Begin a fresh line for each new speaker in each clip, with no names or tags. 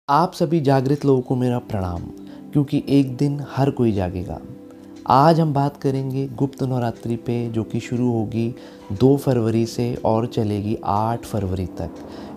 आप सभी जागृत लोगों को मेरा प्रणाम, क्योंकि एक दिन हर कोई जागेगा। आज हम बात करेंगे गुप्त नवरात्रि पे, जो कि शुरू होगी 2 फरवरी से और चलेगी 8 फरवरी तक।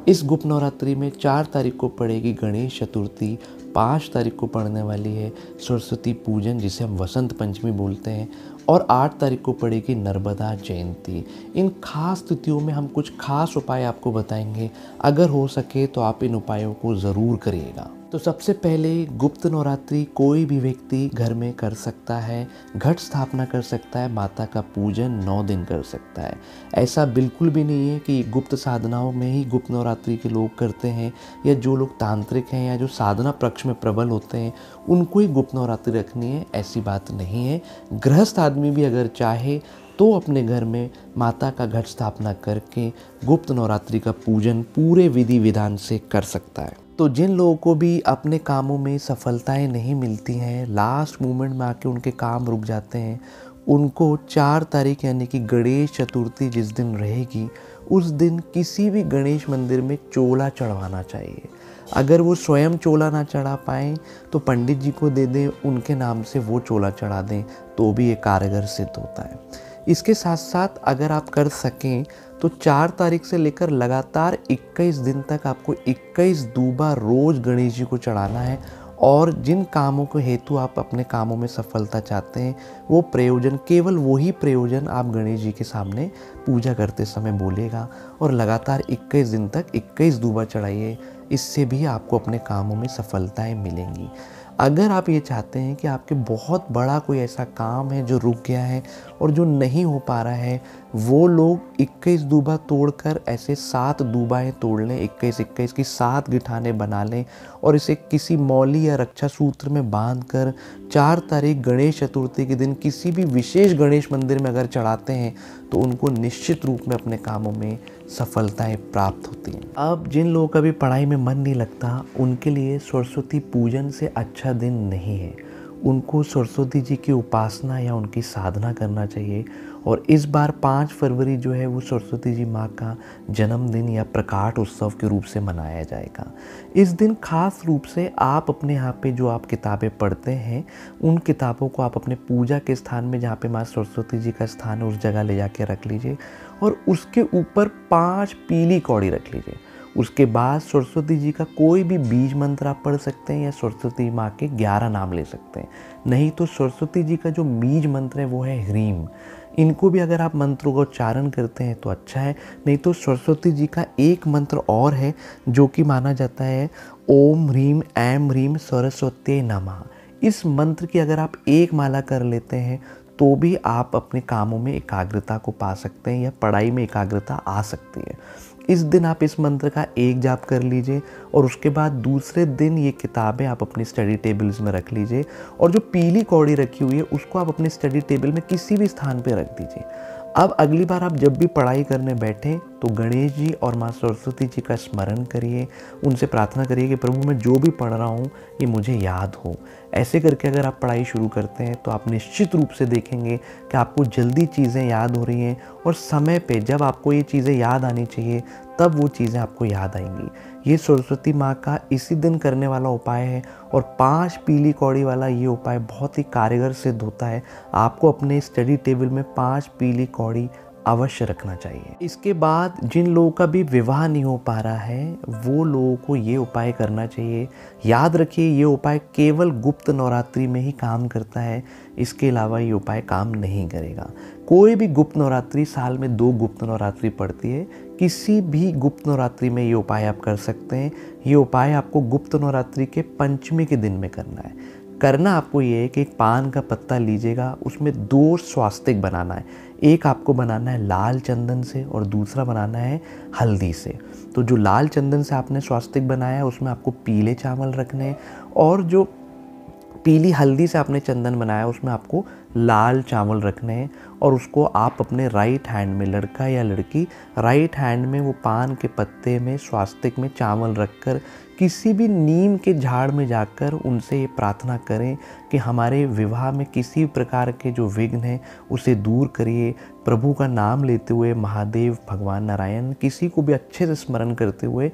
इस गुप्त नवरात्रि में 4 तारीख को पड़ेगी गणेश चतुर्थी, 5 तारीख को पड़ने वाली है सरस्वती पूजन, जिसे हम वसंत पंचमी बोलते हैं, और 8 तारीख को पड़ेगी नर्मदा जयंती। इन खास तिथियों में हम कुछ खास उपाय आपको बताएंगे। अगर हो सके तो आप इन उपायों को ज़रूर करिएगा। तो सबसे पहले गुप्त नवरात्रि कोई भी व्यक्ति घर में कर सकता है, घट स्थापना कर सकता है, माता का पूजन 9 दिन कर सकता है। ऐसा बिल्कुल भी नहीं है कि गुप्त साधनाओं में ही गुप्त नवरात्रि के लोग करते हैं, या जो लोग तांत्रिक हैं या जो साधना पक्ष में प्रबल होते हैं उनको ही गुप्त नवरात्रि रखनी है। ऐसी बात नहीं है। गृहस्थ आदमी भी अगर चाहे तो अपने घर में माता का घट स्थापना करके गुप्त नवरात्रि का पूजन पूरे विधि विधान से कर सकता है। तो जिन लोगों को भी अपने कामों में सफलताएं नहीं मिलती हैं, लास्ट मोमेंट में आके उनके काम रुक जाते हैं, उनको 4 तारीख यानी कि गणेश चतुर्थी जिस दिन रहेगी, उस दिन किसी भी गणेश मंदिर में चोला चढ़वाना चाहिए। अगर वो स्वयं चोला ना चढ़ा पाएँ तो पंडित जी को दे दें, उनके नाम से वो चोला चढ़ा दें, तो भी ये कारगर सिद्ध होता है। इसके साथ साथ अगर आप कर सकें तो 4 तारीख से लेकर लगातार 21 दिन तक आपको 21 दूबा रोज़ गणेश जी को चढ़ाना है। और जिन कामों के हेतु आप अपने कामों में सफलता चाहते हैं, वो प्रयोजन, केवल वही प्रयोजन आप गणेश जी के सामने पूजा करते समय बोलेगा, और लगातार 21 दिन तक 21 दूबा चढ़ाइए। इससे भी आपको अपने कामों में सफलताएं मिलेंगी। अगर आप ये चाहते हैं कि आपके बहुत बड़ा कोई ऐसा काम है जो रुक गया है और जो नहीं हो पा रहा है, वो लोग 21 दूबा तोड़कर ऐसे 7 दूबाएँ तोड़ लें, 21-21 की 7 गिठाने बना लें, और इसे किसी मौली या रक्षा सूत्र में बांध कर 4 तारीख गणेश चतुर्थी के दिन किसी भी विशेष गणेश मंदिर में अगर चढ़ाते हैं तो उनको निश्चित रूप में अपने कामों में सफलताएं प्राप्त होती हैं। अब जिन लोगों का भी पढ़ाई में मन नहीं लगता, उनके लिए सरस्वती पूजन से अच्छा दिन नहीं है। उनको सरस्वती जी की उपासना या उनकी साधना करना चाहिए। और इस बार 5 फरवरी जो है वो सरस्वती जी माँ का जन्मदिन या प्रकाट उत्सव के रूप से मनाया जाएगा। इस दिन खास रूप से आप अपने यहाँ पे जो आप किताबें पढ़ते हैं, उन किताबों को आप अपने पूजा के स्थान में, जहाँ पे माँ सरस्वती जी का स्थान है, उस जगह ले जाके रख लीजिए, और उसके ऊपर 5 पीली कौड़ी रख लीजिए। उसके बाद सरस्वती जी का कोई भी बीज मंत्र आप पढ़ सकते हैं, या सरस्वती माँ के 11 नाम ले सकते हैं। नहीं तो सरस्वती जी का जो बीज मंत्र है वो है ह्रीम। इनको भी अगर आप मंत्रों का उच्चारण करते हैं तो अच्छा है। नहीं तो सरस्वती जी का एक मंत्र और है जो कि माना जाता है ओम ह्रीम ऐं ह्रीम सरस्वती नमः। इस मंत्र की अगर आप एक माला कर लेते हैं तो भी आप अपने कामों में एकाग्रता को पा सकते हैं, या पढ़ाई में एकाग्रता आ सकती है। इस दिन आप इस मंत्र का एक जाप कर लीजिए, और उसके बाद दूसरे दिन ये किताबें आप अपनी स्टडी टेबल्स में रख लीजिए, और जो पीली कौड़ी रखी हुई है उसको आप अपने स्टडी टेबल में किसी भी स्थान पे रख दीजिए। अब अगली बार आप जब भी पढ़ाई करने बैठें तो गणेश जी और माँ सरस्वती जी का स्मरण करिए, उनसे प्रार्थना करिए कि प्रभु मैं जो भी पढ़ रहा हूँ ये मुझे याद हो। ऐसे करके अगर आप पढ़ाई शुरू करते हैं तो आप निश्चित रूप से देखेंगे कि आपको जल्दी चीज़ें याद हो रही हैं, और समय पे जब आपको ये चीज़ें याद आनी चाहिए तब वो चीज़ें आपको याद आएंगी। ये सरस्वती माँ का इसी दिन करने वाला उपाय है, और 5 पीली कौड़ी वाला ये उपाय बहुत ही कारगर सिद्ध होता है। आपको अपने स्टडी टेबल में 5 पीली कौड़ी अवश्य रखना चाहिए। इसके बाद जिन लोगों का भी विवाह नहीं हो पा रहा है, वो लोगों को ये उपाय करना चाहिए। याद रखिए, ये उपाय केवल गुप्त नवरात्रि में ही काम करता है, इसके अलावा ये उपाय काम नहीं करेगा। कोई भी गुप्त नवरात्रि, साल में 2 गुप्त नवरात्रि पड़ती है, किसी भी गुप्त नवरात्रि में ये उपाय आप कर सकते हैं। ये उपाय आपको गुप्त नवरात्रि के पंचमी के दिन में करना है। करना आपको ये है कि एक पान का पत्ता लीजिएगा, उसमें 2 स्वास्तिक बनाना है। एक आपको बनाना है लाल चंदन से, और दूसरा बनाना है हल्दी से। तो जो लाल चंदन से आपने स्वास्तिक बनाया है उसमें आपको पीले चावल रखने हैं, और जो पीली हल्दी से आपने चंदन बनाया उसमें आपको लाल चावल रखने हैं। और उसको आप अपने राइट हैंड में, लड़का या लड़की राइट हैंड में वो पान के पत्ते में स्वास्तिक में चावल रखकर किसी भी नीम के झाड़ में जाकर उनसे ये प्रार्थना करें कि हमारे विवाह में किसी प्रकार के जो विघ्न हैं उसे दूर करिए। प्रभु का नाम लेते हुए महादेव, भगवान नारायण, किसी को भी अच्छे से स्मरण करते हुए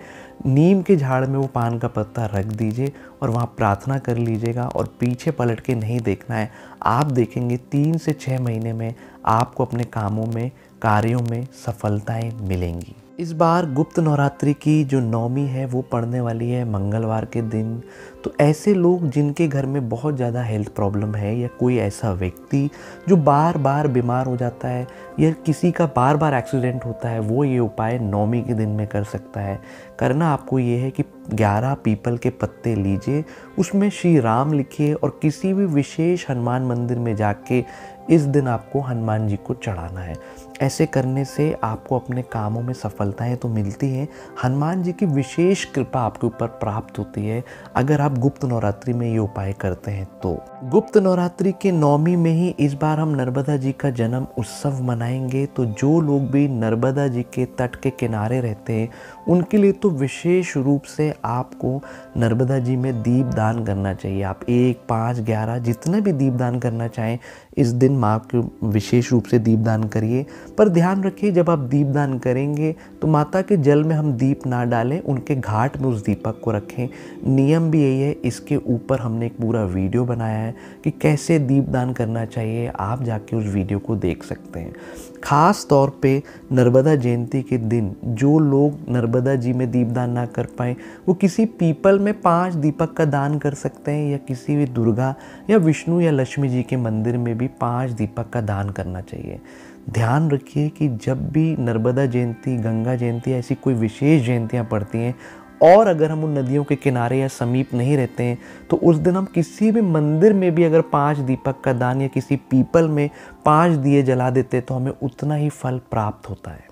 नीम के झाड़ में वो पान का पत्ता रख दीजिए और वहाँ प्रार्थना कर लीजिएगा और पीछे पलट के नहीं देखना है। आप देखेंगे 3 से 6 महीने में आपको अपने कामों में, कार्यों में सफलताएं मिलेंगी। इस बार गुप्त नवरात्रि की जो नवमी है वो पड़ने वाली है मंगलवार के दिन। तो ऐसे लोग जिनके घर में बहुत ज़्यादा हेल्थ प्रॉब्लम है या कोई ऐसा व्यक्ति जो बार बार बीमार हो जाता है या किसी का बार बार एक्सीडेंट होता है, वो ये उपाय नवमी के दिन में कर सकता है। करना आपको ये है कि 11 पीपल के पत्ते लीजिए, उसमें श्री राम लिखिए और किसी भी विशेष हनुमान मंदिर में जाके इस दिन आपको हनुमान जी को चढ़ाना है। ऐसे करने से आपको अपने कामों में सफलताएं तो मिलती हैं, हनुमान जी की विशेष कृपा आपके ऊपर प्राप्त होती है अगर आप गुप्त नवरात्रि में ये उपाय करते हैं तो। गुप्त नवरात्रि के नवमी में ही इस बार हम नर्मदा जी का जन्म उत्सव मनाएंगे। तो जो लोग भी नर्मदा जी के तट के किनारे रहते हैं उनके लिए तो विशेष रूप से आपको नर्मदा जी में दीपदान करना चाहिए। आप 1, 5, 11 जितना भी दीपदान करना चाहें इस दिन माँ के विशेष रूप से दीपदान करिए। पर ध्यान रखिए जब आप दीपदान करेंगे तो माता के जल में हम दीप ना डालें, उनके घाट में उस दीपक को रखें। नियम भी यही है। इसके ऊपर हमने एक पूरा वीडियो बनाया है कि कैसे दीपदान करना चाहिए, आप जाके उस वीडियो को देख सकते हैं। ख़ास तौर पे नर्मदा जयंती के दिन जो लोग नर्मदा जी में दीपदान ना कर पाए वो किसी पीपल में 5 दीपक का दान कर सकते हैं या किसी भी दुर्गा या विष्णु या लक्ष्मी जी के मंदिर में भी 5 दीपक का दान करना चाहिए। ध्यान रखिए कि जब भी नर्मदा जयंती, गंगा जयंती ऐसी कोई विशेष जयंतियाँ पड़ती हैं और अगर हम उन नदियों के किनारे या समीप नहीं रहते हैं तो उस दिन हम किसी भी मंदिर में भी अगर 5 दीपक का दान या किसी पीपल में 5 दिए जला देते तो हमें उतना ही फल प्राप्त होता है।